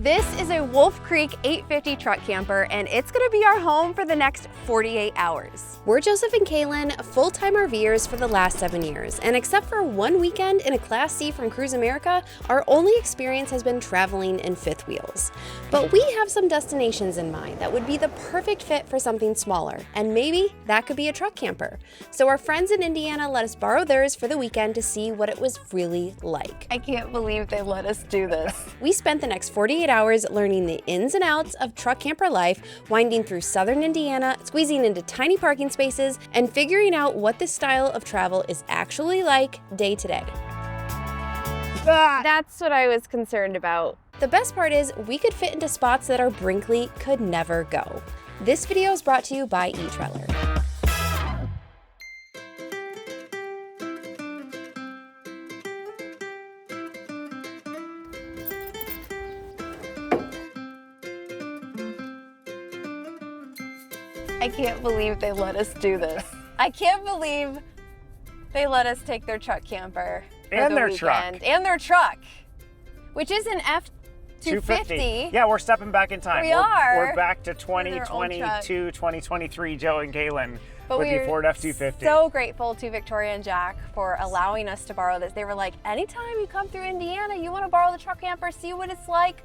This is a Wolf Creek 850 truck camper, and it's gonna be our home for the next 48 hours. We're Joseph and Kalyn, full-time RVers for the last 7 years, and except for one weekend in a Class C from Cruise America, our only experience has been traveling in fifth wheels. But we have some destinations in mind that would be the perfect fit for something smaller, and maybe that could be a truck camper. So our friends in Indiana let us borrow theirs for the weekend to see what it was really like. I can't believe they let us do this. We spent the next 48 hours learning the ins and outs of truck camper life, winding through southern Indiana, squeezing into tiny parking spaces, and figuring out what this style of travel is actually like day to day. That's what I was concerned about. The best part is we could fit into spots that our Brinkley could never go. This video is brought to you by eTrailer. I can't believe they let us do this. I can't believe they let us take their truck camper and their weekend. And their truck, which is an F-250. Yeah, we're stepping back in time. We're back to 2022, 2023, Joe and Kalyn with the Ford F-250. So grateful to Victoria and Jack for allowing us to borrow this. They were like, anytime you come through Indiana, you want to borrow the truck camper, see what it's like,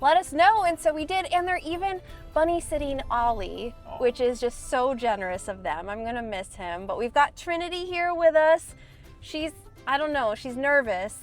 let us know. And so we did, and they're even bunny sitting Ollie, which is just so generous of them. I'm gonna miss him. But we've got Trinity here with us. She's, I don't know, she's nervous.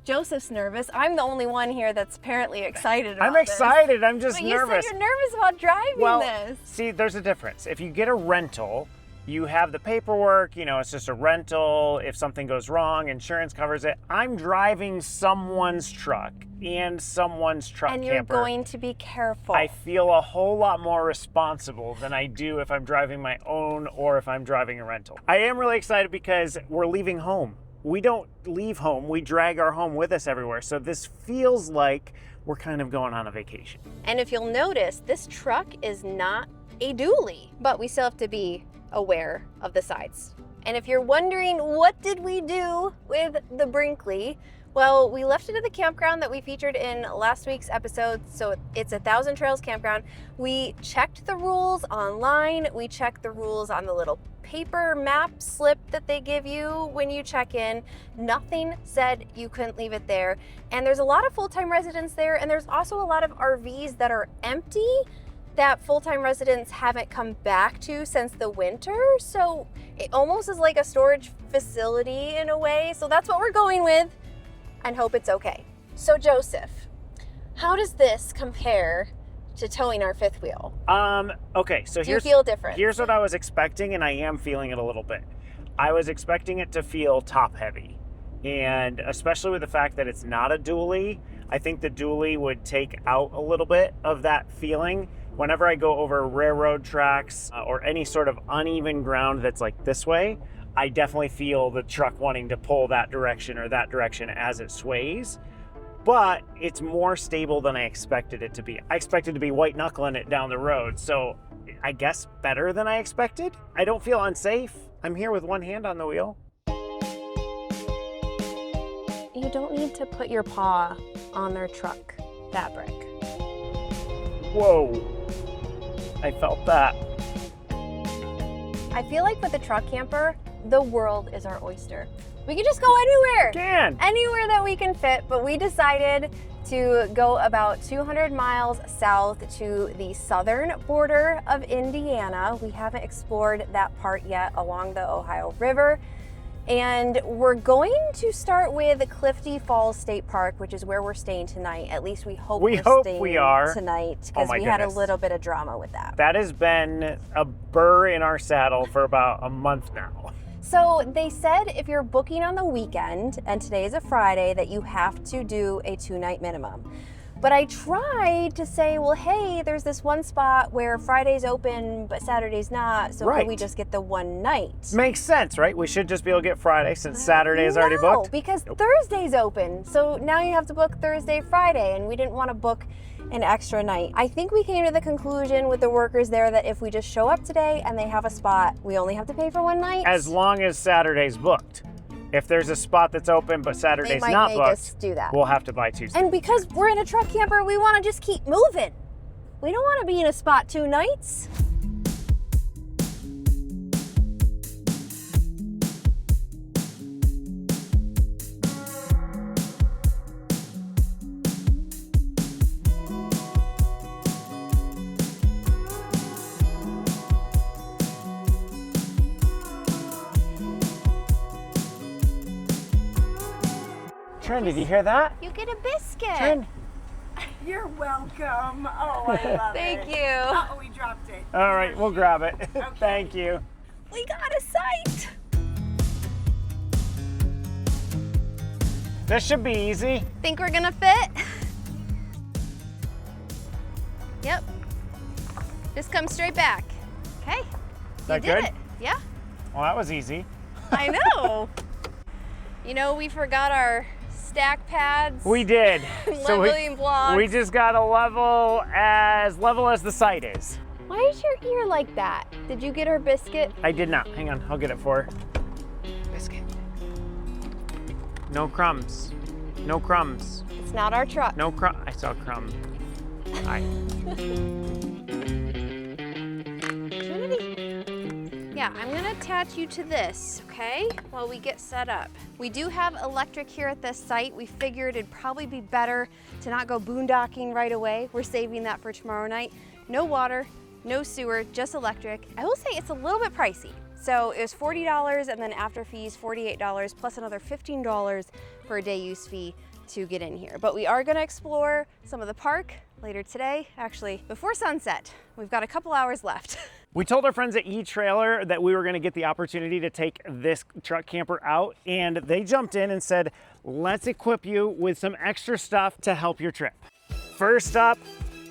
Joseph's nervous. I'm the only one here that's apparently excited about I'm excited, I'm just but nervous. You said you're nervous about driving this. See, there's a difference. If you get a rental, you have the paperwork, you know, it's just a rental. If something goes wrong, insurance covers it. I'm driving someone's truck and someone's truck camper. And you're going to be careful. I feel a whole lot more responsible than I do if I'm driving my own or if I'm driving a rental. I am really excited because we're leaving home. We don't leave home, we drag our home with us everywhere. So this feels like we're kind of going on a vacation. And if you'll notice, this truck is not a dually, but we still have to be aware of the sides. And if you're wondering, what did we do with the Brinkley? Well, we left it at the campground that we featured in last week's episode. So it's a Thousand Trails campground. We checked the rules online. We checked the rules on the little paper map slip that they give you when you check in. Nothing said you couldn't leave it there. And there's a lot of full-time residents there. And there's also a lot of RVs that are empty that full-time residents haven't come back to since the winter. So it almost is like a storage facility in a way. So that's what we're going with and hope it's okay. So Joseph, how does this compare to towing our fifth wheel? Okay, so do you feel different? Here's what I was expecting, and I am feeling it a little bit. I was expecting it to feel top heavy, and especially with the fact that it's not a dually, I think the dually would take out a little bit of that feeling. Whenever I go over railroad tracks or any sort of uneven ground that's like this way, I definitely feel the truck wanting to pull that direction or that direction as it sways. But it's more stable than I expected it to be. I expected to be white knuckling it down the road, so I guess better than I expected. I don't feel unsafe. I'm here with one hand on the wheel. You don't need to put your paw on their truck fabric. Whoa, I felt that. I feel like with the truck camper, the world is our oyster. We could just go anywhere. Anywhere that we can fit, but we decided to go about 200 miles south to the southern border of Indiana. We haven't explored that part yet along the Ohio River. And we're going to start with Clifty Falls State Park, which is where we're staying tonight. At least we hope we're staying tonight, because we had a little bit of drama with that. That has been a burr in our saddle for about a month now. So they said if you're booking on the weekend, and today is a Friday, that you have to do a 2-night minimum. But I tried to say, well, hey, there's this one spot where Friday's open, but Saturday's not, so could we just get the one night? Makes sense, right? We should just be able to get Friday since Saturday is already booked. Because Thursday's open, so now you have to book Thursday, Friday, and we didn't want to book an extra night. I think we came to the conclusion with the workers there that if we just show up today and they have a spot, we only have to pay for one night. As long as Saturday's booked. If there's a spot that's open but Saturday's They might not make booked, us do that. we'll have to buy Tuesday. And because we're in a truck camper, we want to just keep moving. We don't want to be in a spot 2 nights. Trin, did you hear that? You get a biscuit. Trin? You're welcome. Oh, I love Thank it. you. Oh, we dropped it. All right, we'll grab it. Thank you. We got a site. This should be easy. Think we're gonna fit? Yep. Just come straight back. Okay. That You did good? it. Yeah. Well, that was easy. I know. You know, we forgot our stack pads. We did. Leveling blocks. we just got to level as the site is. Why is your ear like that? Did you get her biscuit? I did not. Hang on, I'll get it for her. Biscuit. No crumbs. No crumbs. It's not our truck. No crumb. I saw a crumb. Hi. Trinity. Yeah, I'm gonna attach you to this, okay, while we get set up. We do have electric here at this site. We figured it'd probably be better to not go boondocking right away. We're saving that for tomorrow night. No water, no sewer, just electric. I will say it's a little bit pricey. So it was $40 and then after fees, $48 plus another $15 for a day use fee to get in here. But we are gonna explore some of the park later today, actually before sunset. We've got a couple hours left. We told our friends at E-Trailer that we were gonna get the opportunity to take this truck camper out, and they jumped in and said, let's equip you with some extra stuff to help your trip. First up,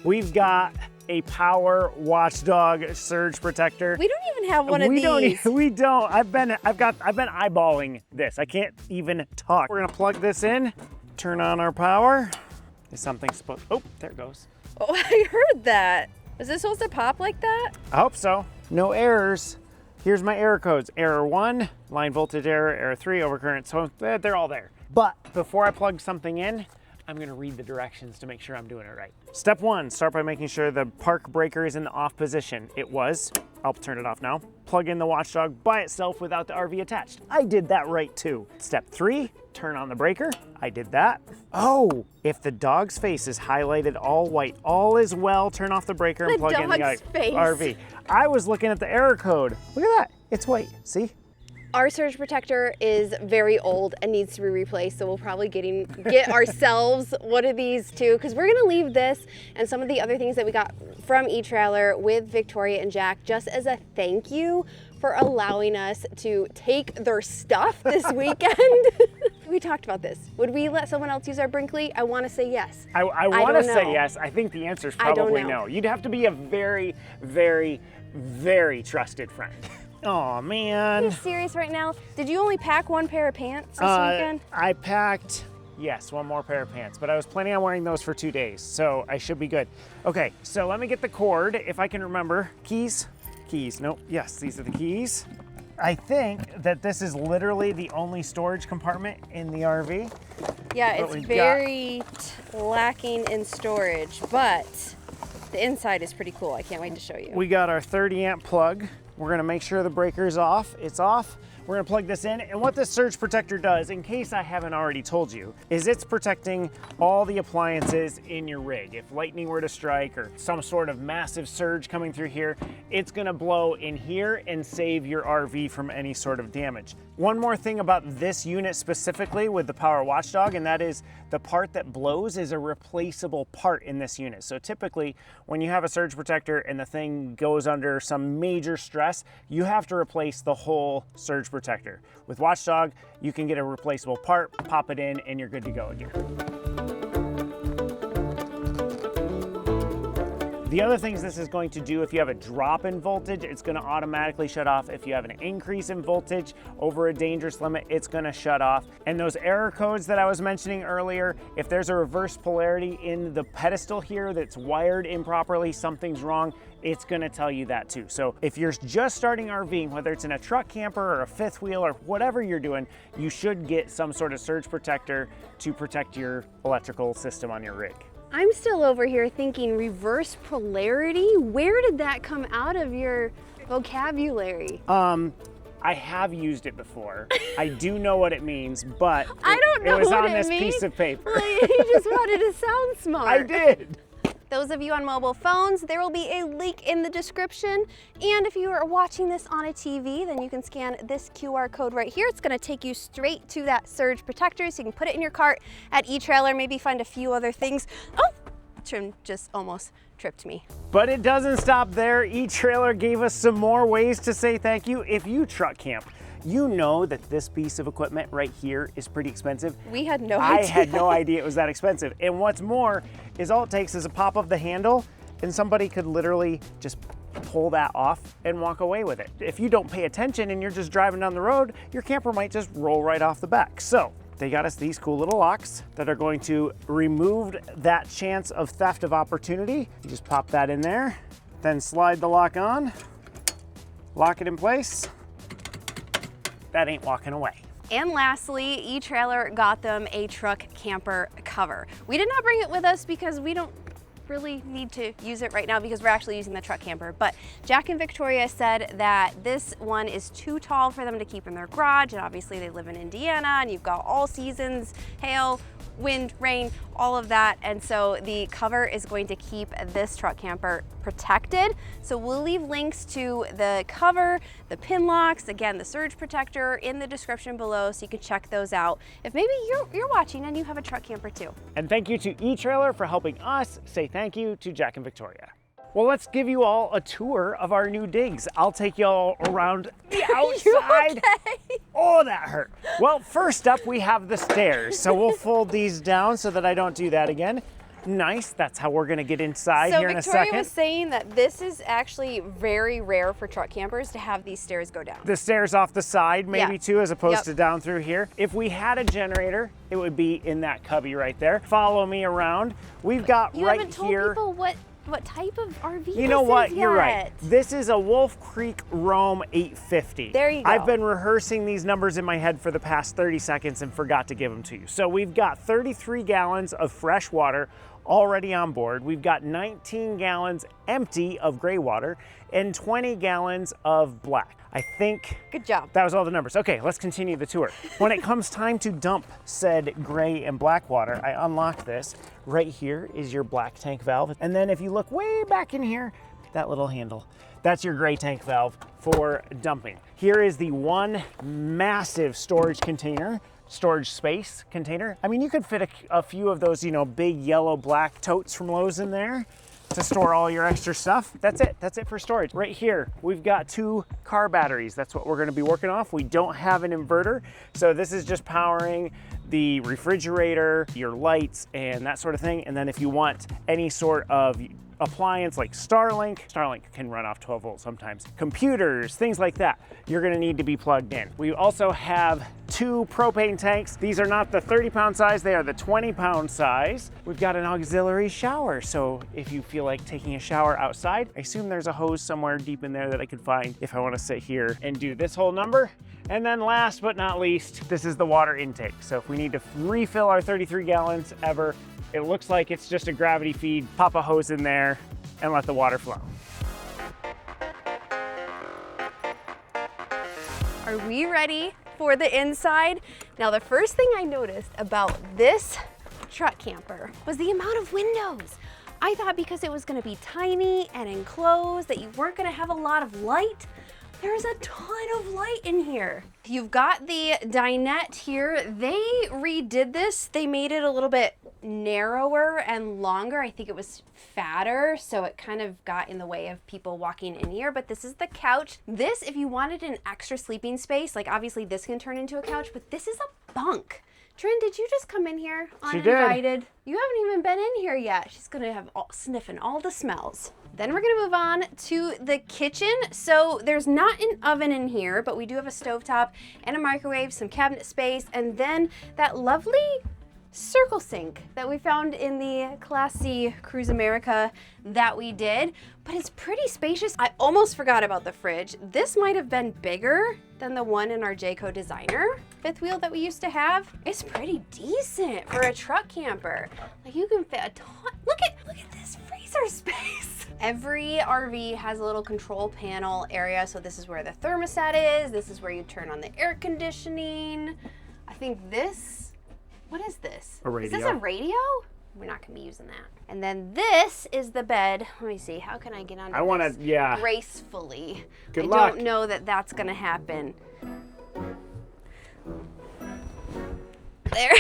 we've got a power watchdog surge protector. We don't even have one of these. We don't. I've been eyeballing this. I can't even talk. We're gonna plug this in, turn on our power. Is something supposed, oh, there it goes. Oh, I heard that. Is this supposed to pop like that? I hope so. No errors. Here's my error codes. Error 1, line voltage error, error 3, overcurrent. So they're all there. But before I plug something in, I'm gonna read the directions to make sure I'm doing it right. Step 1, start by making sure the park breaker is in the off position. It was. I'll turn it off now. Plug in the watchdog by itself without the RV attached. I did that right too. Step 3, turn on the breaker. I did that. Oh, if the dog's face is highlighted all white, all is well, turn off the breaker and The plug in the dog's face. RV. I was looking at the error code. Look at that, it's white, see? Our surge protector is very old and needs to be replaced, so we'll probably get ourselves one of these too, because we're gonna leave this and some of the other things that we got from E-Trailer with Victoria and Jack just as a thank you for allowing us to take their stuff this weekend. We talked about this. Would we let someone else use our Brinkley? I want to say yes. I want to don't say know. yes. I think the answer is I don't probably know. no. You'd have to be a very, very, very trusted friend. Oh Are man. you serious right now? Did you only pack one pair of pants this weekend? I packed, yes, one more pair of pants, but I was planning on wearing those for 2 days, so I should be good. Okay, so let me get the cord, if I can remember. Keys? Keys, nope, yes, these are the keys. I think that this is literally the only storage compartment in the RV. Yeah, what it's we've very lacking in storage, but the inside is pretty cool. I can't wait to show you. We got our 30 amp plug. We're gonna make sure the breaker's off. It's off. We're gonna plug this in, and what this surge protector does, in case I haven't already told you, is it's protecting all the appliances in your rig. If lightning were to strike or some sort of massive surge coming through here, it's gonna blow in here and save your RV from any sort of damage. One more thing about this unit specifically with the Power Watchdog, and that is the part that blows is a replaceable part in this unit. So typically, when you have a surge protector and the thing goes under some major stress, you have to replace the whole surge protector. With Watchdog, you can get a replaceable part, pop it in, and you're good to go again. The other things this is going to do, if you have a drop in voltage, it's going to automatically shut off. If you have an increase in voltage over a dangerous limit, it's going to shut off. And those error codes that I was mentioning earlier, if there's a reverse polarity in the pedestal here that's wired improperly, something's wrong, it's gonna tell you that too. So if you're just starting RVing, whether it's in a truck camper or a fifth wheel or whatever you're doing, you should get some sort of surge protector to protect your electrical system on your rig. I'm still over here thinking reverse polarity. Where did that come out of your vocabulary? I have used it before. I do know what it means, but I don't know it was what on it this means. piece of paper. You just wanted to sound smart. I did. Those of you on mobile phones, there will be a link in the description. And if you are watching this on a TV, then you can scan this QR code right here. It's gonna take you straight to that surge protector, so you can put it in your cart at eTrailer, maybe find a few other things. Oh, Trim just almost tripped me. But it doesn't stop there. eTrailer gave us some more ways to say thank you. If you truck camp, you know that this piece of equipment right here is pretty expensive. We had no idea. I had no idea it was that expensive. And what's more is all it takes is a pop of the handle and somebody could literally just pull that off and walk away with it. If you don't pay attention and you're just driving down the road, your camper might just roll right off the back. So they got us these cool little locks that are going to remove that chance of theft of opportunity. You just pop that in there, then slide the lock on, lock it in place. That ain't walking away. And lastly, eTrailer got them a truck camper cover. We did not bring it with us because we don't really need to use it right now because we're actually using the truck camper. But Jack and Victoria said that this one is too tall for them to keep in their garage. And obviously they live in Indiana and you've got all seasons, hail, wind, rain, all of that. And so the cover is going to keep this truck camper protected. So we'll leave links to the cover, the pin locks, again, the surge protector in the description below so you can check those out if maybe you're watching and you have a truck camper too. And thank you to eTrailer for helping us say thank you to Jack and Victoria. Well, let's give you all a tour of our new digs. I'll take you all around the outside. Okay? Oh, that hurt. Well, first up, we have the stairs. So we'll fold these down so that I don't do that again. Nice, that's how we're gonna get inside here in a second. So Victoria was saying that this is actually very rare for truck campers to have these stairs go down. The stairs off the side maybe too, as opposed Yep. to down through here. If we had a generator, it would be in that cubby right there. Follow me around. We've got You right haven't told here. people what type of RV You know this what? is You're right. yet. This is a Wolf Creek Roam 850. There you go. I've been rehearsing these numbers in my head for the past 30 seconds and forgot to give them to you. So we've got 33 gallons of fresh water already on board. We've got 19 gallons empty of gray water and 20 gallons of black. I think Good job. that was all the numbers. Okay, let's continue the tour. When it comes time to dump said gray and black water, I unlock this. Right here is your black tank valve. And then if you look way back in here, that little handle, that's your gray tank valve for dumping. Here is the one massive storage container, storage space container. I mean, you could fit a few of those, you know, big yellow black totes from Lowe's in there to store all your extra stuff. That's it for storage. Right here, we've got 2 car batteries. That's what we're gonna be working off. We don't have an inverter, so this is just powering the refrigerator, your lights, and that sort of thing. And then if you want any sort of appliance like Starlink can run off 12 volts sometimes, computers, things like that, you're gonna need to be plugged in. We also have 2 propane tanks. These are not the 30-pound size, they are the 20-pound size. We've got an auxiliary shower, so if you feel like taking a shower outside, I assume there's a hose somewhere deep in there that I could find if I wanna sit here and do this whole number. And then last but not least, this is the water intake. So if we need to refill our 33 gallons ever, it looks like it's just a gravity feed. Pop a hose in there and let the water flow. Are we ready for the inside? Now, the first thing I noticed about this truck camper was the amount of windows. I thought because it was gonna be tiny and enclosed that you weren't gonna have a lot of light. There's a ton of light in here. You've got the dinette here. They redid this. They made it a little bit narrower and longer. I think it was fatter, so it kind of got in the way of people walking in here, but this is the couch. This, if you wanted an extra sleeping space, like obviously this can turn into a couch, but this is a bunk. Trin, did you just come in here She did. uninvited? You haven't even been in here yet. She's gonna have sniffing all the smells. Then we're gonna move on to the kitchen. So there's not an oven in here, but we do have a stovetop and a microwave, some cabinet space, and then that lovely circle sink that we found in the Class C Cruise America that we did, but it's pretty spacious. I almost forgot about the fridge. This might have been bigger than the one in our Jayco Designer Fifth Wheel that we used to have. It's pretty decent for a truck camper. Like you can fit a ton. Look at this freezer space. Every RV has a little control panel area. So this is where the thermostat is. This is where you turn on the air conditioning. I think this, what is this? A radio. Is this a radio? We're not gonna be using that. And then this is the bed. Let me see, how can I get onto I want this to, yeah. gracefully? Good I luck. don't know that that's gonna happen. There.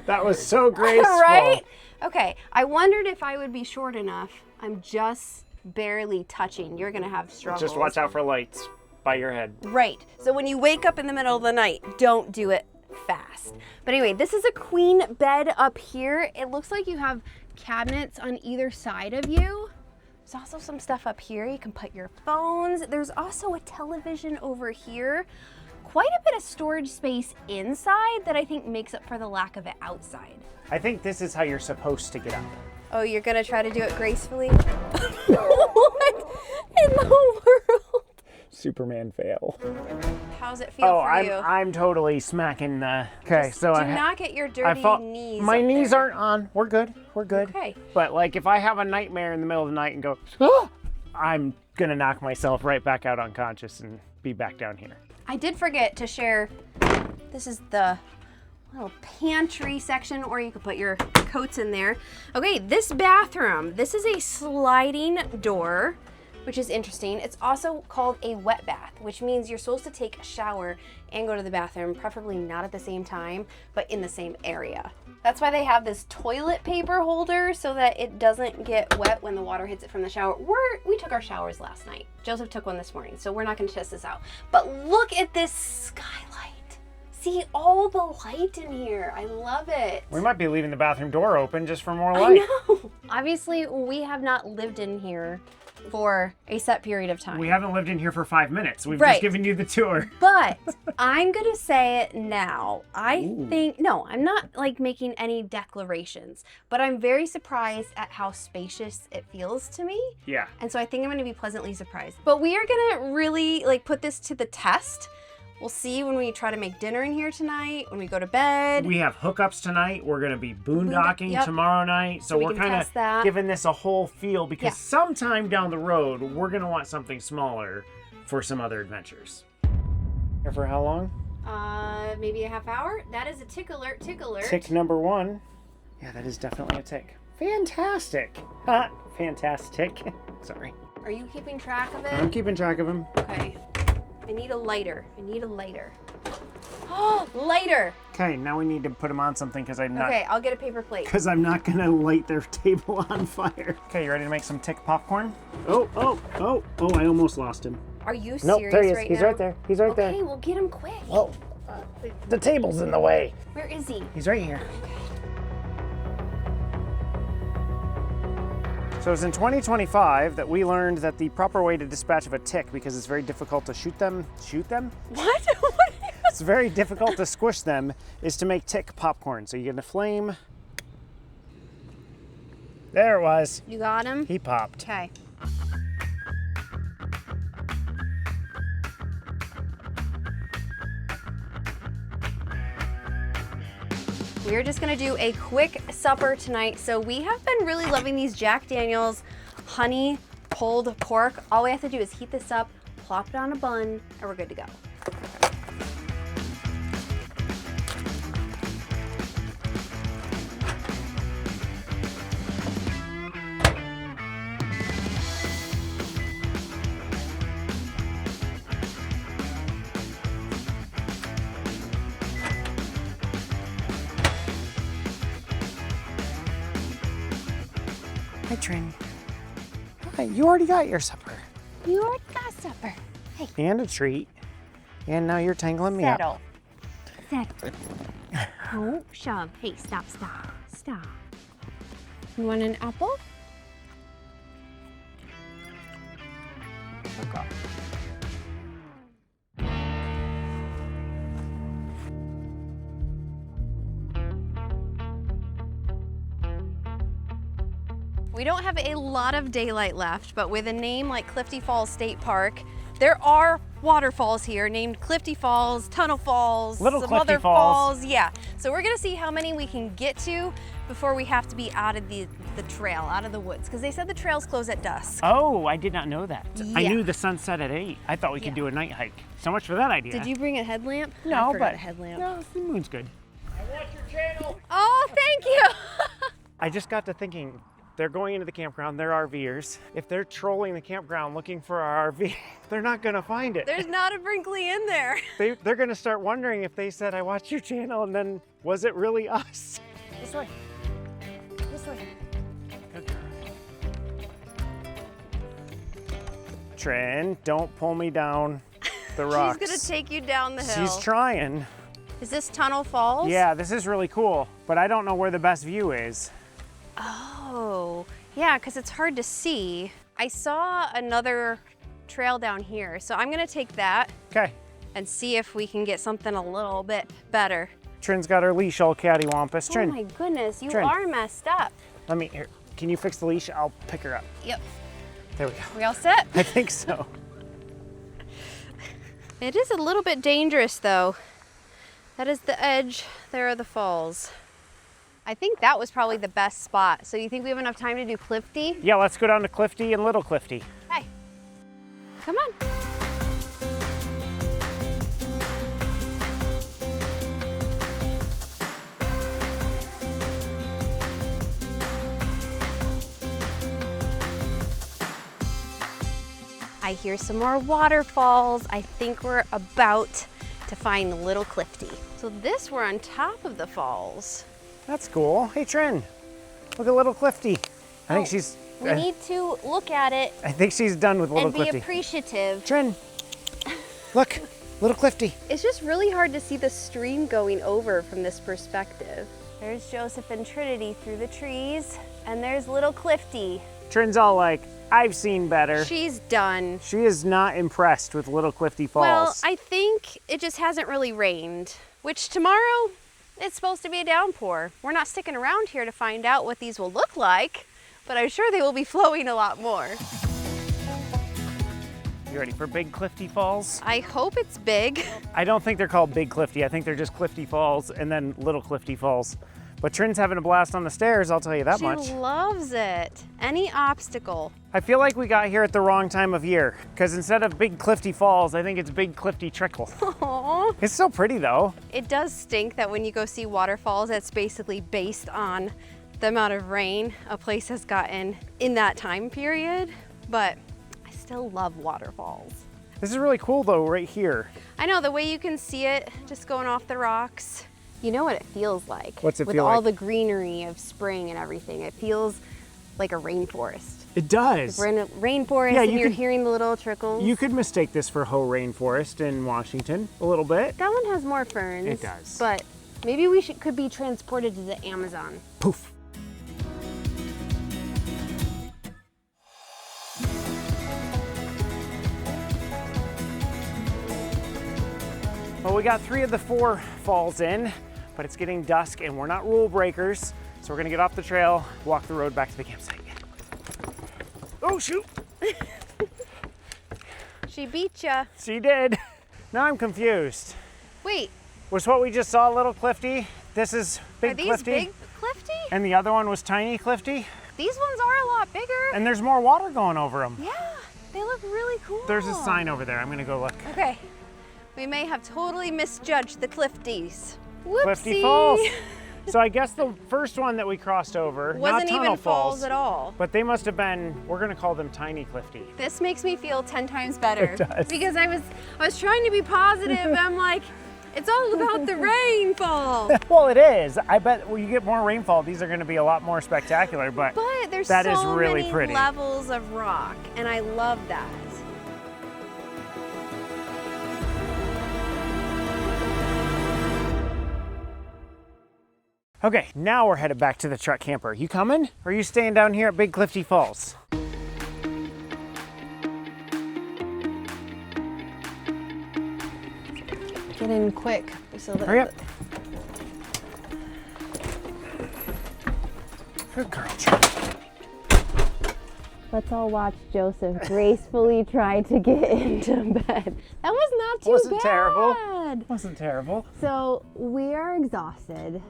That was so graceful. Right? Okay, I wondered if I would be short enough. I'm just barely touching. You're gonna have struggles. Just watch out for lights by your head. Right. So when you wake up in the middle of the night, don't do it fast. But anyway, this is a queen bed up here. It looks like you have cabinets on either side of you. There's also some stuff up here. You can put your phones. There's also a television over here. Quite a bit of storage space inside that I think makes up for the lack of it outside. I think this is how you're supposed to get up. Oh, you're gonna try to do it gracefully? What in the world? Superman fail. How's it feel Oh, for you? I'm totally smacking the. Okay, Just so do I not get your dirty knees. my up knees there. aren't on. We're good. We're good. Okay. But like, if I have a nightmare in the middle of the night and go, "Ah!" I'm gonna knock myself right back out unconscious and be back down here. I did forget to share. This is the little pantry section, or you could put your coats in there. Okay, this bathroom. This is a sliding door, which is interesting. It's also called a wet bath, which means you're supposed to take a shower and go to the bathroom, preferably not at the same time, but in the same area. That's why they have this toilet paper holder so that it doesn't get wet when the water hits it from the shower. We took our showers last night. Joseph took one this morning, so we're not gonna test this out. But look at this skylight. See all the light in here. I love it. We might be leaving the bathroom door open just for more light. I know. Obviously, we have not lived in here for a set period of time. We haven't lived in here for 5 minutes. We've Right. just given you the tour. But I'm gonna say it now. I think, no, I'm not like making any declarations, but I'm very surprised at how spacious it feels to me. Yeah. And so I think I'm gonna be pleasantly surprised. But we are gonna really like put this to the test. We'll see when we try to make dinner in here tonight, when we go to bed. We have hookups tonight. We're going to be boondocking Yep. tomorrow night. So we we're can kind test that. of giving this a whole feel because Yeah. sometime down the road, we're going to want something smaller for some other adventures. Here for how long? Maybe a half hour. That is a tick alert, tick alert. Tick number 1. Yeah, that is definitely a tick. Fantastic. Fantastic. Sorry. Are you keeping track of I'm it? keeping track of him. Okay. I need a lighter. I need a lighter. Oh, lighter. Okay, now we need to put him on something because I'm not. Okay, I'll get a paper plate. Because I'm not gonna light their table on fire. Okay, you ready to make some tick popcorn? Oh, I almost lost him. Are you serious Nope, there he is. right He's now? right there. He's right there. Okay, well get him quick. Oh, the table's in the way. Where is he? He's right here. So it was in 2025 that we learned that the proper way to dispatch of a tick, because it's very difficult to shoot them? What? It's very difficult to squish them, is to make tick popcorn. So you get a flame. There it was. You got him? He popped. Okay. We're just gonna do a quick supper tonight. So we have been really loving these Jack Daniel's honey pulled pork. All we have to do is heat this up, plop it on a bun, and we're good to go. Hi, Trin. Hi, you already got your supper. You already got supper. Hey, And a treat. And now you're tangling me up. settle. said. Don't shove. Hey, stop. You want an apple? Okay. We don't have a lot of daylight left, but with a name like Clifty Falls State Park, there are waterfalls here named Clifty Falls, Tunnel Falls, Little some Clifty other Falls. falls. Yeah, so we're gonna see how many we can get to before we have to be out of the trail, out of the woods, because they said the trails close at dusk. Oh, I did not know that. I Yeah. knew the sun set at 8. I thought we could do a night hike. So much for that idea. Did you bring a headlamp? No, I forgot but a headlamp. no, the moon's good. I watch your channel. Oh, thank you. I just got to thinking, they're going into the campground, they're RVers. If they're trolling the campground looking for our RV, they're not gonna find it. There's not a Brinkley in there. They're gonna start wondering if they said, I watched your channel, and then was it really us? This way. This way. Good girl. Trin, don't pull me down the rocks. She's gonna take you down the hill. She's trying. Is this Tunnel Falls? Yeah, this is really cool, but I don't know where the best view is. Oh, yeah, because it's hard to see. I saw another trail down here, so I'm gonna take that Okay. and see if we can get something a little bit better. Trin's got her leash all cattywampus. Oh Trin, my goodness, you Trin. are messed up. let me, here, can you fix the leash? I'll pick her up. Yep. There we go. We all set? I think so. It is a little bit dangerous though. That is the edge, there are the falls. I think that was probably the best spot. So you think we have enough time to do Clifty? Yeah, let's go down to Clifty and Little Clifty. Hey, come on. I hear some more waterfalls. I think we're about to find Little Clifty. So this, we're on top of the falls. That's cool. Hey, Trin, look at Little Clifty. I think she's. We need to look at it I think she's done with Little and be Clifty. appreciative. Trin, look, Little Clifty. It's just really hard to see the stream going over from this perspective. There's Joseph and Trinity through the trees, and there's Little Clifty. Trin's all like, I've seen better. She's done. She is not impressed with Little Clifty Falls. Well, I think it just hasn't really rained, which tomorrow it's supposed to be a downpour. We're not sticking around here to find out what these will look like, but I'm sure they will be flowing a lot more. You ready for Big Clifty Falls? I hope it's big. I don't think they're called Big Clifty. I think they're just Clifty Falls and then Little Clifty Falls. But Trin's having a blast on the stairs, I'll tell you that much. She loves it. Any obstacle. I feel like we got here at the wrong time of year, because instead of Big Clifty Falls, I think it's Big Clifty Trickle. Aww. It's so pretty though. It does stink that when you go see waterfalls, it's basically based on the amount of rain a place has gotten in that time period, but I still love waterfalls. This is really cool though, right here. I know, the way you can see it just going off the rocks. You know what it feels like? What's it with feel all like? the greenery of spring and everything. It feels like a rainforest. It does. We're in a rainforest Yeah, and you you're could- hearing the little trickles. You could mistake this for Ho Rainforest in Washington a little bit. That one has more ferns. It does. But maybe we could be transported to the Amazon. Poof. Well, we got 3 of the 4 falls in, but it's getting dusk and we're not rule breakers. So we're gonna get off the trail, walk the road back to the campsite. Oh, shoot. She beat ya. She did. Now I'm confused. Wait, Was what we just saw Little Clifty? This is Big are these Clifty? big Clifty? And the other one was Tiny Clifty? These ones are a lot bigger. And there's more water going over them. Yeah, they look really cool. There's a sign over there. I'm gonna go look. Okay, we may have totally misjudged the Clifties. Whoopsie. Clifty Falls. So I guess the first one that we crossed over, Wasn't not Tunnel even falls at all. but they must have been, we're gonna call them Tiny Clifty. This makes me feel 10 times better. It does. Because I was trying to be positive. I'm like, it's all about the rainfall. Well, it is. I bet when you get more rainfall, these are gonna be a lot more spectacular, but But there's that is so really many pretty. levels of rock, and I love that. Okay, now we're headed back to the truck camper. You coming? Or are you staying down here at Big Clifty Falls? Get in quick. Hurry up. Good girl, Trinity. Let's all watch Joseph gracefully try to get into bed. That was not too Wasn't bad. terrible. Wasn't terrible. So we are exhausted,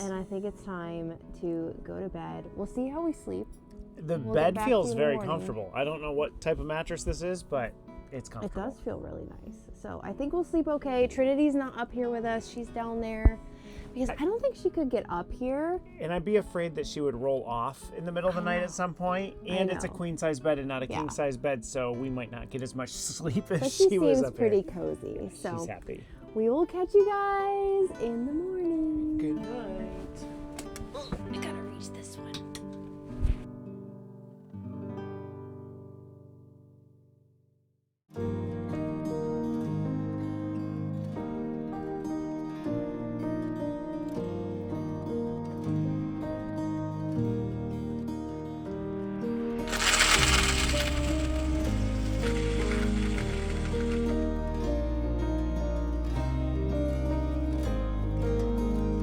and I think it's time to go to bed. We'll see how we sleep. The We'll get bed back to feels you in the very morning. comfortable. I don't know what type of mattress this is, but it's It comfortable. does feel really nice. So I think we'll sleep okay. Trinity's not up here with us. She's down there. Because I don't think she could get up here. And I'd be afraid that she would roll off in the middle of the night at some point. And it's a know. queen size bed and not a Yeah. king size bed, so we might not get as much sleep as But she she was seems up pretty here. cozy. So She's happy. we will catch you guys in the morning. Good night. I gotta reach this one.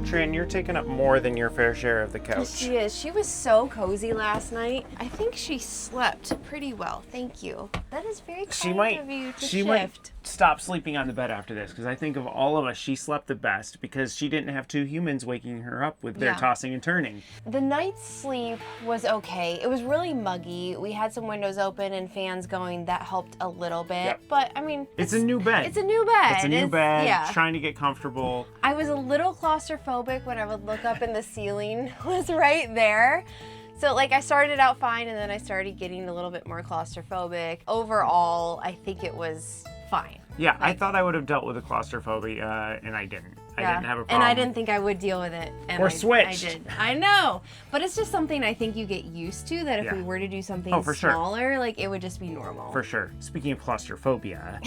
Trin, you're taking up more than your fair share of the couch. She is. She was so cozy last night. I think she slept pretty well. Thank you. That is very kind of you to She might shift. stop sleeping on the bed after this, because I think of all of us, she slept the best because she didn't have two humans waking her up with their Yeah. tossing and turning. The night's sleep was okay. It was really muggy. We had some windows open and fans going. That helped a little bit. Yep. But I mean, It's a new bed. It's a new bed. It's a new bed, Yeah. trying to get comfortable. I was a little claustrophobic when I would look up and the ceiling was right there. So like I started out fine and then I started getting a little bit more claustrophobic. Overall, I think it was fine. Yeah, I thought I would have dealt with the claustrophobia, and I didn't. I didn't have a problem. And I didn't think I would deal with it. And We're I switched. did. I know. But it's just something I think you get used to, that if Yeah. we were to do something For sure. smaller, like it would just be normal. For sure. Speaking of claustrophobia,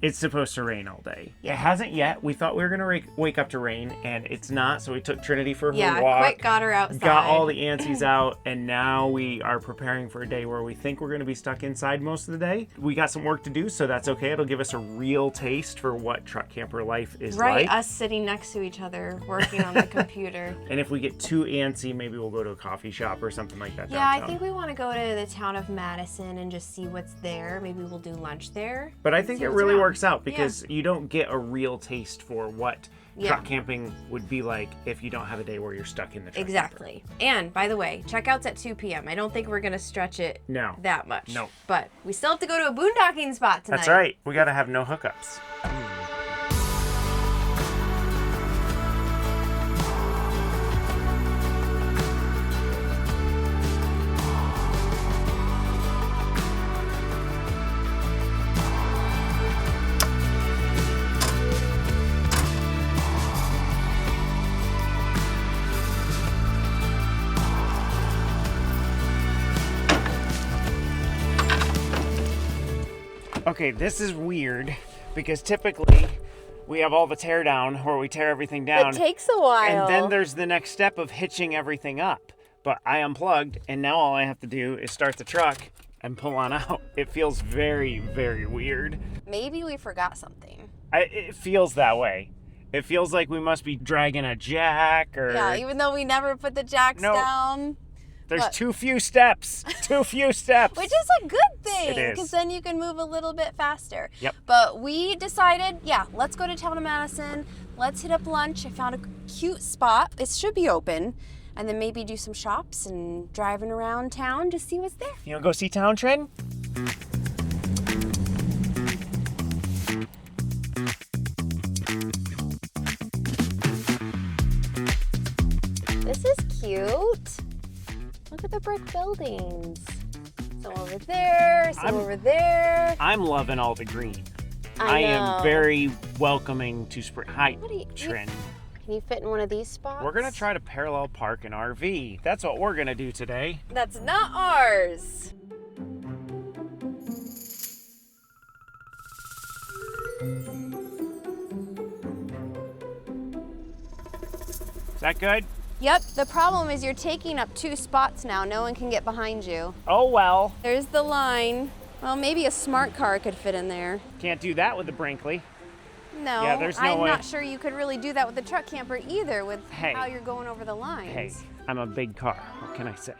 it's supposed to rain all day. Yeah. It hasn't yet. We thought we were going to wake up to rain, and it's not. So we took Trinity for her Yeah, walk. quick got her outside. Got all the antsies out, and now we are preparing for a day where we think we're going to be stuck inside most of the day. We got some work to do, so that's okay. It'll give us a real taste for what truck camper life is Right, like. us sitting next to each other working on the computer. And if we get too antsy, maybe we'll go to a coffee shop or something like that. Yeah, downtown. I think we want to go to the town of Madison and just see what's there. Maybe we'll do lunch there. But I think See it what's really around. works out because you don't get a real taste for what Yeah. truck camping would be like if you don't have a day where you're stuck in the truck Exactly. And by the way, checkout's at 2 p.m. I don't think we're going to stretch it No. that much. No. But we still have to go to a boondocking spot tonight. That's right. We got to have no hookups. Okay, this is weird because typically we have all the tear down where we tear everything down. It takes a while. And then there's the next step of hitching everything up. But I unplugged, and now all I have to do is start the truck and pull on out. It feels very, very weird. Maybe we forgot something. It feels that way. It feels like we must be dragging a jack or... Yeah, even though we never put the jacks No. down. There's What? too few steps. Too few steps. Which is a good thing, It is. because then you can move a little bit faster. Yep. But we decided, yeah, let's go to town of Madison. Let's hit up lunch. I found a cute spot. It should be open. And then maybe do some shops and driving around town to see what's there. You want to go see town, Trin? This is cute. Look at the brick buildings. Some over there, some over there. I'm loving all the green. I know. am very welcoming to spring. Hi, What do you- Trin. Can you fit in one of these spots? We're going to try to parallel park an RV. That's what we're going to do today. That's not ours. Is that good? Yep, the problem is you're taking up 2 spots now. No one can get behind you. Oh well. There's the line. Well, maybe a smart car could fit in there. Can't do that with the Brinkley. No, Yeah, there's no I'm way. not sure you could really do that with the truck camper either with Hey. how you're going over the lines. Hey, I'm a big car. What can I say?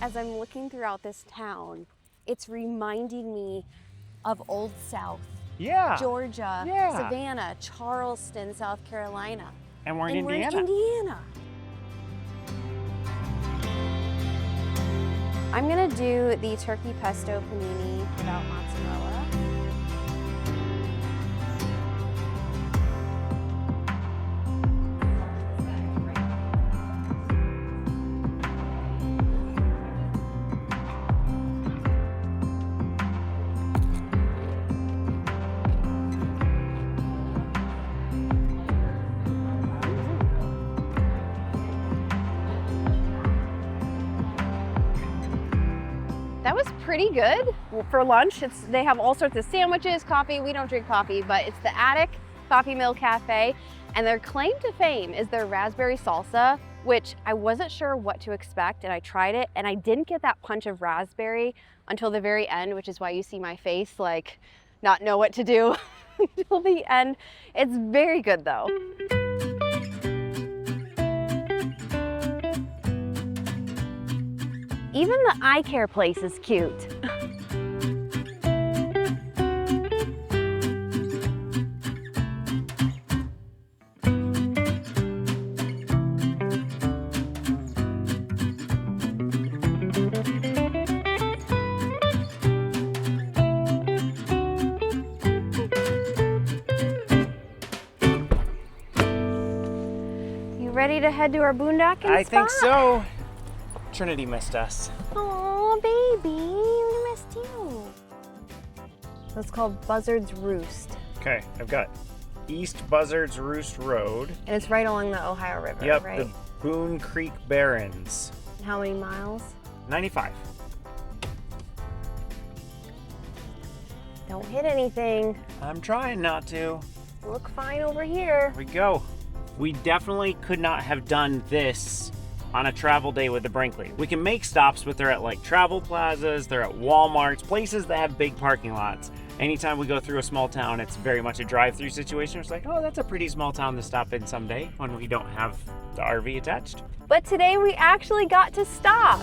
As I'm looking throughout this town, it's reminding me of Old South, Yeah. Georgia, Yeah. Savannah, Charleston, South Carolina. And we're in And Indiana. we're in Indiana. I'm gonna do the turkey pesto panini without mozzarella. That was pretty good for lunch. They have all sorts of sandwiches, coffee. We don't drink coffee, but it's the Attic Coffee Mill Cafe. And their claim to fame is their raspberry salsa, which I wasn't sure what to expect. And I tried it and I didn't get that punch of raspberry until the very end, which is why you see my face like not know what to do until the end. It's very good though. Even the eye care place is cute. You ready to head to our boondocking spot? I think so. Trinity missed us. Oh, baby, we missed you. It's called Buzzard's Roost, Okay, I've got East Buzzards Roost Road. and it's right along the Ohio River, Yep, right? the Boone Creek Barrens. How many miles? 95. Don't hit anything. I'm trying not to. Look fine over here. Here we go. We definitely could not have done this on a travel day with the Brinkley. We can make stops, but they're at like travel plazas, they're at Walmarts, places that have big parking lots. Anytime we go through a small town, it's very much a drive-through situation. It's like, oh, that's a pretty small town to stop in someday when we don't have the RV attached. But today we actually got to stop.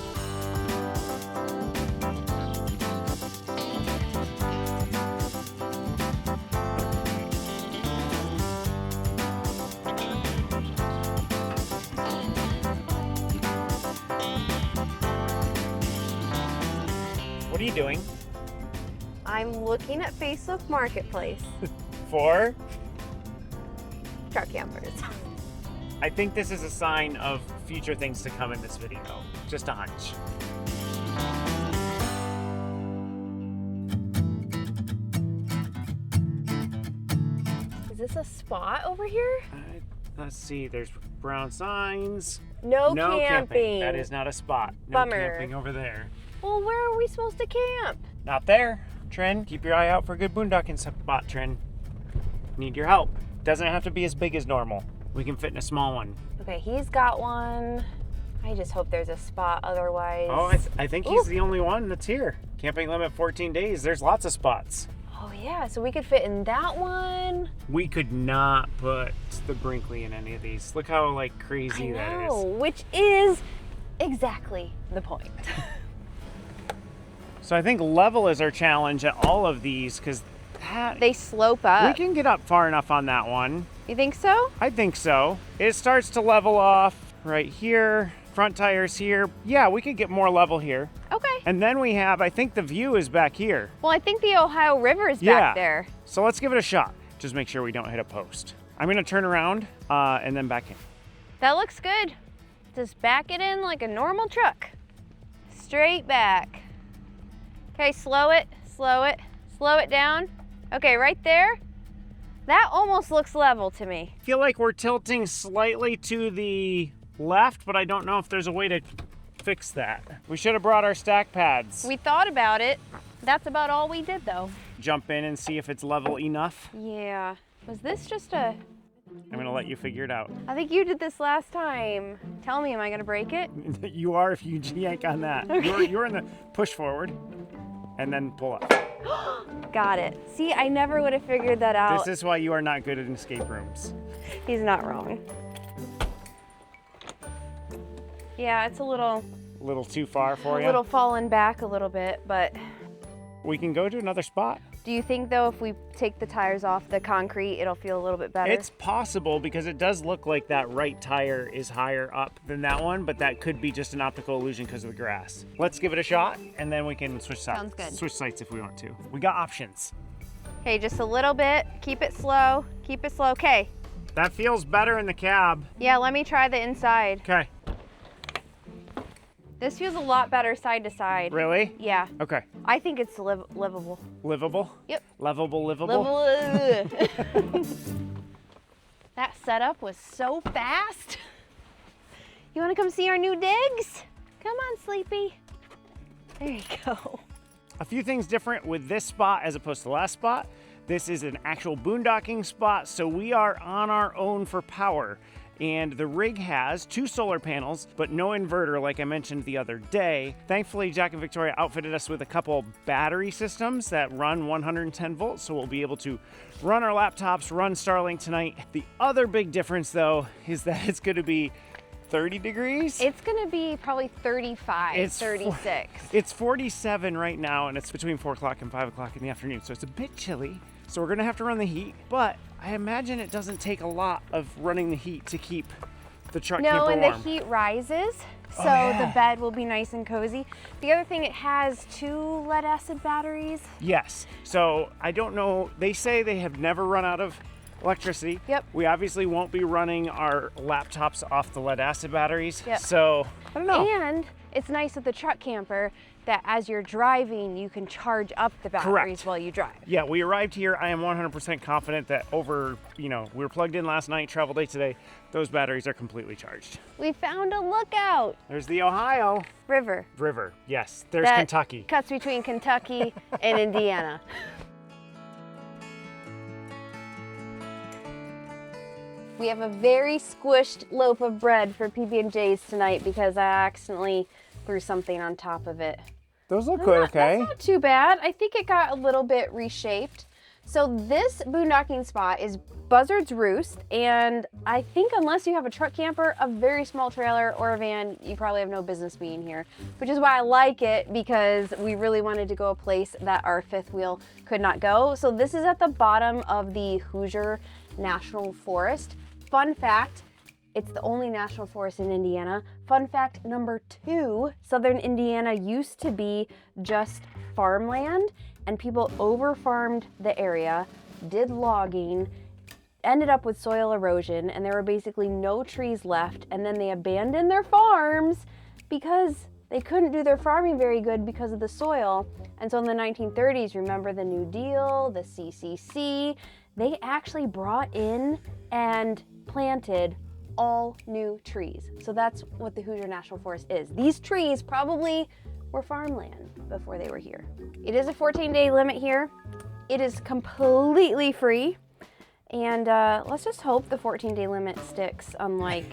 What are you doing? I'm looking at Facebook Marketplace. For? Truck campers. I think this is a sign of future things to come in this video. Just a hunch. Is this a spot over here? Let's see, there's brown signs. No, No camping. That is not a spot. No Bummer. camping over there. Well, where are we supposed to camp? Not there. Trin, keep your eye out for a good boondocking spot, Trin. Need your help. Doesn't have to be as big as normal. We can fit in a small one. Okay, he's got one. I just hope there's a spot otherwise. Oh, I think he's the only one that's here. Camping limit 14 days. There's lots of spots. Oh yeah, so we could fit in that one. We could not put the Brinkley in any of these. Look how like I crazy that know, is. which is exactly the point. So I think level is our challenge at all of these because They slope up. we can get up far enough on that one. You think so? I think so. It starts to level off right here. Front tires here. Yeah, we could get more level here. Okay. And then we have, I think the view is back here. Well, I think the Ohio River is back there. So let's give it a shot. Just make sure we don't hit a post. I'm gonna turn around and then back in. That looks good. Just back it in like a normal truck. Straight back. Okay, slow it, slow it, slow it down. Okay, right there. That almost looks level to me. I feel like we're tilting slightly to the left, but I don't know if there's a way to fix that. We should have brought our stack pads. We thought about it. That's about all we did though. Jump in and see if it's level enough. Yeah. Was this just a I'm gonna let you figure it out. I think you did this last time. Tell me, am I gonna break it? You are if you yank on that. Okay. You're in the push forward and then pull up. Got it. See, I never would have figured that out. This is why you are not good at escape rooms. He's not wrong. Yeah, it's a little Too far for you? A little fallen back a little bit, but We can go to another spot. do you think though if we take the tires off the concrete, it'll feel a little bit better? It's possible because it does look like that right tire is higher up than that one, but that could be just an optical illusion because of the grass. Let's give it a shot and then we can switch sides. Sounds good. Switch sites if we want to. We got options. Okay, just a little bit. Keep it slow. Keep it slow. Okay. That feels better in the cab. Yeah, let me try the inside. Okay. This feels a lot better side to side. Really? Yeah. Okay. I think it's livable. Livable? Yep. Livable? That setup was so fast. You want to come see our new digs? Come on, Sleepy. There you go. A few things different with this spot as opposed to the last spot. This is an actual boondocking spot, so we are on our own for power. And the rig has 2 solar panels, but no inverter like I mentioned the other day. Thankfully, Jack and Victoria outfitted us with a couple battery systems that run 110 volts, so we'll be able to run our laptops, run Starlink tonight. The other big difference though is that it's gonna be 30 degrees. It's gonna be probably 35, It's 36. It's 47 right now, and it's between 4 o'clock and 5 o'clock in the afternoon, so it's a bit chilly. So we're gonna have to run the heat, but I imagine it doesn't take a lot of running the heat to keep the truck camper No, and warm. the heat rises, so yeah. the bed will be nice and cozy. The other thing, it has 2 lead acid batteries. Yes, so I don't know, they say they have never run out of electricity. Yep. We obviously won't be running our laptops off the lead acid batteries, Yep. so I don't know. And it's nice with the truck camper that as you're driving, you can charge up the batteries Correct. while you drive. Yeah, we arrived here. I am 100% confident that we were plugged in last night, travel day today, those batteries are completely charged. We found a lookout. There's the Ohio River. Yes, there's That Kentucky. cuts between Kentucky and Indiana. We have a very squished loaf of bread for PB&J's tonight because I accidentally threw something on top of it. Those look good, okay? That's not too bad. I think it got a little bit reshaped. So this boondocking spot is Buzzard's Roost, and I think unless you have a truck camper, a very small trailer, or a van, you probably have no business being here, which is why I like it, because we really wanted to go a place that our fifth wheel could not go. So this is at the bottom of the Hoosier National Forest. Fun fact, it's the only national forest in Indiana. Fun fact number 2, southern Indiana used to be just farmland, and people over-farmed the area, did logging, ended up with soil erosion, and there were basically no trees left, and then they abandoned their farms because they couldn't do their farming very good because of the soil. And so in the 1930s, remember the New Deal, the CCC, they actually brought in and planted all new trees. So that's what the Hoosier National Forest is. These trees probably were farmland before they were here. It is a 14-day limit here. It is completely free. And let's just hope the 14-day limit sticks, unlike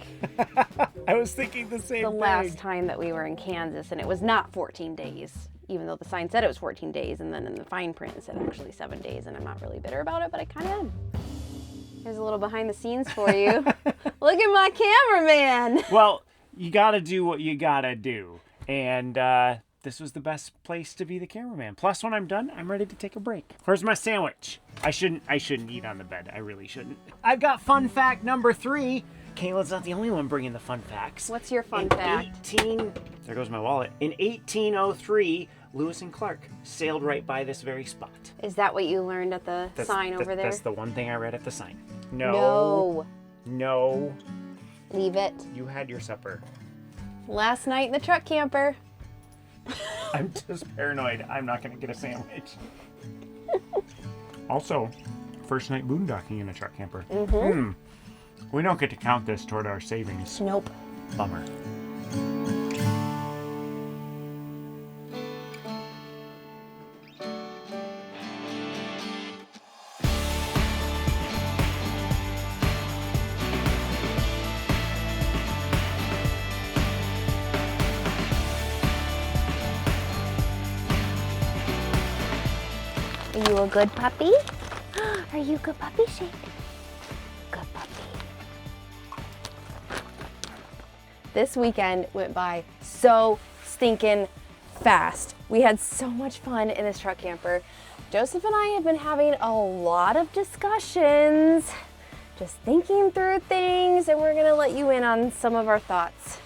I was thinking the same the thing. last time that we were in Kansas, and it was not 14 days, even though the sign said it was 14 days, and then in the fine print it said actually 7 days, and I'm not really bitter about it, but I kind of am. Here's a little behind the scenes for you. Look at my cameraman. Well, you gotta do what you gotta do. And this was the best place to be the cameraman. Plus, when I'm done, I'm ready to take a break. Where's my sandwich? I shouldn't eat on the bed. I really shouldn't. I've got fun fact number 3. Kayla's not the only one bringing the fun facts. What's your fun fact? There goes my wallet. In 1803, Lewis and Clark sailed right by this very spot. Is that what you learned at the sign over there? That's the one thing I read at the sign. No. Leave it. You had your supper. Last night in the truck camper. I'm just paranoid. I'm not going to get a sandwich. Also, first night boondocking in a truck camper. We don't get to count this toward our savings. Nope. Bummer. Are you a good puppy? Are you a good puppy, Shake? Good puppy. This weekend went by so stinking fast. We had so much fun in this truck camper. Joseph and I have been having a lot of discussions, just thinking through things, and we're gonna let you in on some of our thoughts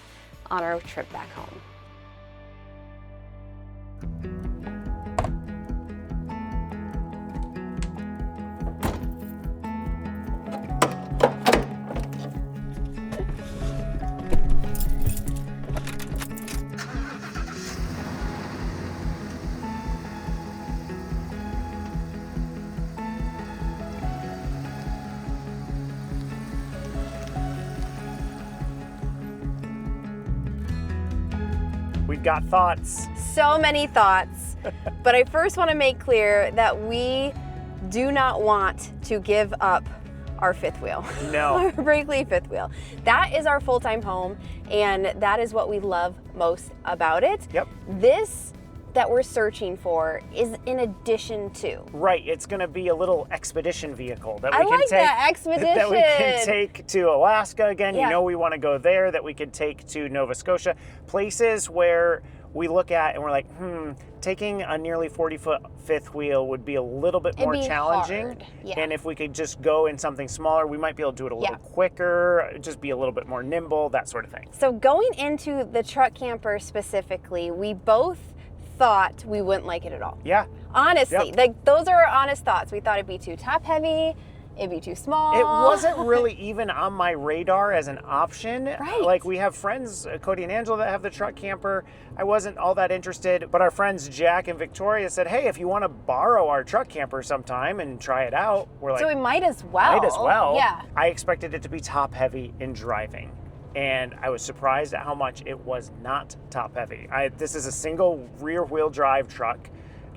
on our trip back home. We've got thoughts. So many thoughts, but I first want to make clear that we do not want to give up our fifth wheel. No. Our Brinkley fifth wheel. That is our full-time home, and that is what we love most about it. Yep. This that we're searching for is in addition to. Right, it's going to be a little expedition vehicle that I we can like take. that, expedition. That we can take to Alaska again. Yeah. You know we want to go there. That we could take to Nova Scotia. Places where we look at and we're like, taking a nearly 40-foot fifth wheel would be a little bit more challenging. Hard. Yeah. And if we could just go in something smaller, we might be able to do it a little Yeah. quicker, just be a little bit more nimble, that sort of thing. So going into the truck camper specifically, we both thought we wouldn't like it at all. Yeah. Honestly, Yep. like those are our honest thoughts. We thought it'd be too top heavy, it'd be too small. It wasn't really even on my radar as an option. Right. Like we have friends, Cody and Angela, that have the truck camper. I wasn't all that interested, but our friends Jack and Victoria said, hey, if you want to borrow our truck camper sometime and try it out, we're like, So we might as well. might as well. Yeah. I expected it to be top heavy in driving. And I was surprised at how much it was not top heavy. This is a single rear wheel drive truck.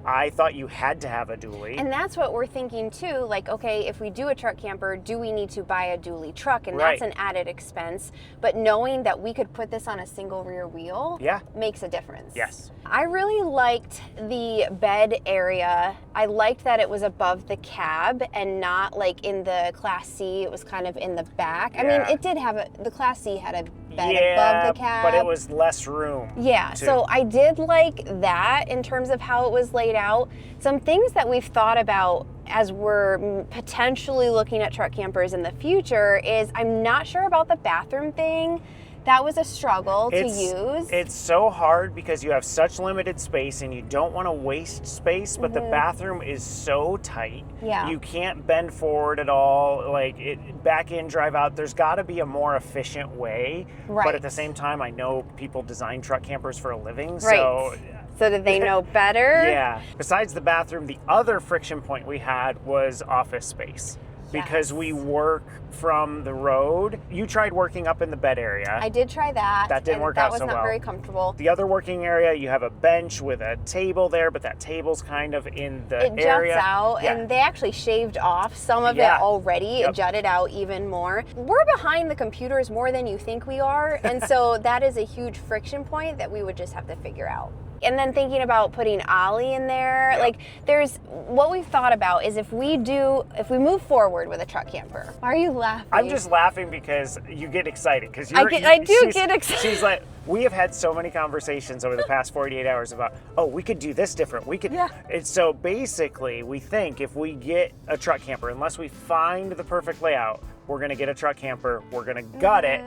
I thought you had to have a dually. And that's what we're thinking too. Like, okay, if we do a truck camper, do we need to buy a dually truck? And Right. that's an added expense. But knowing that we could put this on a single rear wheel Yeah. makes a difference. Yes. I really liked the bed area. I liked that it was above the cab and not like in the Class C. It was kind of in the back. I mean, Yeah. it did have the Class C had a bed Yeah, above the cab. but it was less room. Yeah, too. so I did like that in terms of how it was laid out. Some things that we've thought about as we're potentially looking at truck campers in the future is I'm not sure about the bathroom thing. That was a struggle to use. It's so hard because you have such limited space and you don't want to waste space, but the bathroom is so tight. Yeah. You can't bend forward at all. Like back in, drive out. There's got to be a more efficient way. Right. But at the same time, I know people design truck campers for a living. Right. So So did they know better? yeah. Besides the bathroom, the other friction point we had was office space. Because we work from the road. You tried working up in the bed area. I did try that. That didn't and work out That so was not well. very comfortable. The other working area, you have a bench with a table there, but that table's kind of in the It area. juts out, Yeah. and they actually shaved off some of Yeah. it already. Yep. It jutted out even more. We're behind the computers more than you think we are, and so that is a huge friction point that we would just have to figure out. And then thinking about putting Ollie in there, Yep. like there's what we've thought about is if we move forward with a truck camper. Why are you laughing? I'm just laughing because you get excited because I do get excited. She's like, we have had so many conversations over the past 48 hours about, oh, we could do this different. We could. Yeah. And so basically, we think if we get a truck camper, unless we find the perfect layout, we're going to get a truck camper. We're going to gut it.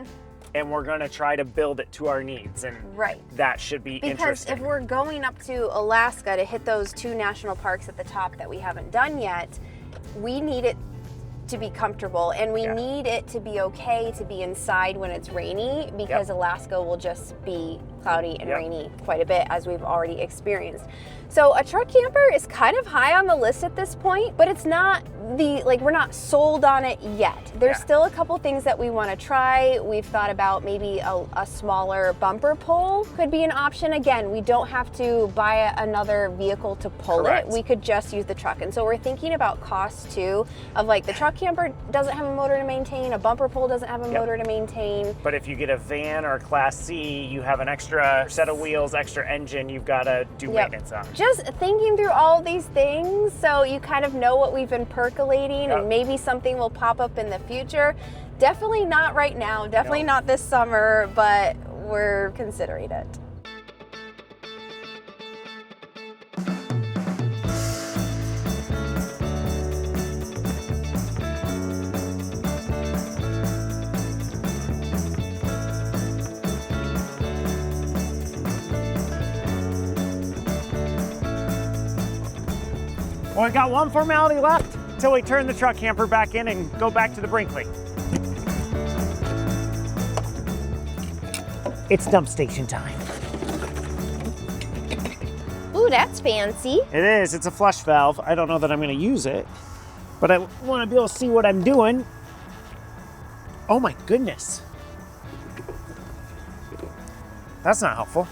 And we're going to try to build it to our needs. And Right. that should be Because interesting. if we're going up to Alaska to hit those 2 national parks at the top that we haven't done yet, we need it to be comfortable and we need it to be okay to be inside when it's rainy because Alaska will just be cloudy and rainy quite a bit as we've already experienced. So a truck camper is kind of high on the list at this point, but it's not we're not sold on it yet. There's still a couple things that we want to try. We've thought about maybe a smaller bumper pull could be an option. Again, we don't have to buy another vehicle to pull Correct. it. We could just use the truck. And so we're thinking about costs too, of like the truck camper doesn't have a motor to maintain, a bumper pull doesn't have a motor to maintain. But if you get a van or a Class C, you have an extra extra set of wheels, extra engine you've got to do maintenance on. Just thinking through all of these things so you kind of know what we've been percolating and maybe something will pop up in the future. Definitely not right now, definitely not this summer, but we're considering it. Well, we got one formality left until we turn the truck camper back in and go back to the Brinkley. It's dump station time. Ooh, that's fancy. It is, it's a flush valve. I don't know that I'm gonna use it, but I wanna be able to see what I'm doing. Oh my goodness. That's not helpful.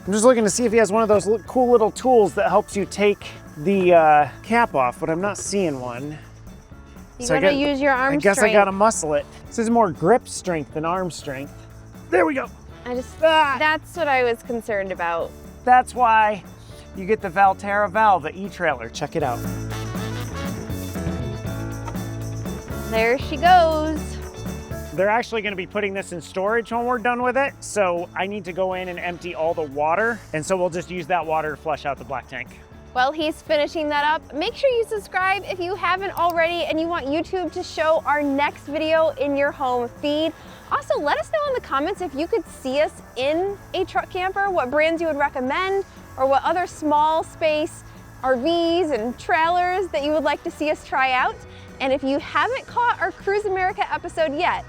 I'm just looking to see if he has one of those cool little tools that helps you take the cap off, but I'm not seeing one. You gotta use your arm strength. I guess I gotta muscle it. This is more grip strength than arm strength. There we go. That's what I was concerned about. That's why you get the Valterra valve, the e-trailer. Check it out. There she goes. They're actually going to be putting this in storage when we're done with it, so I need to go in and empty all the water, and so we'll just use that water to flush out the black tank. While he's finishing that up, make sure you subscribe if you haven't already and you want YouTube to show our next video in your home feed. Also, let us know in the comments if you could see us in a truck camper, what brands you would recommend, or what other small space RVs and trailers that you would like to see us try out. And if you haven't caught our Cruise America episode yet,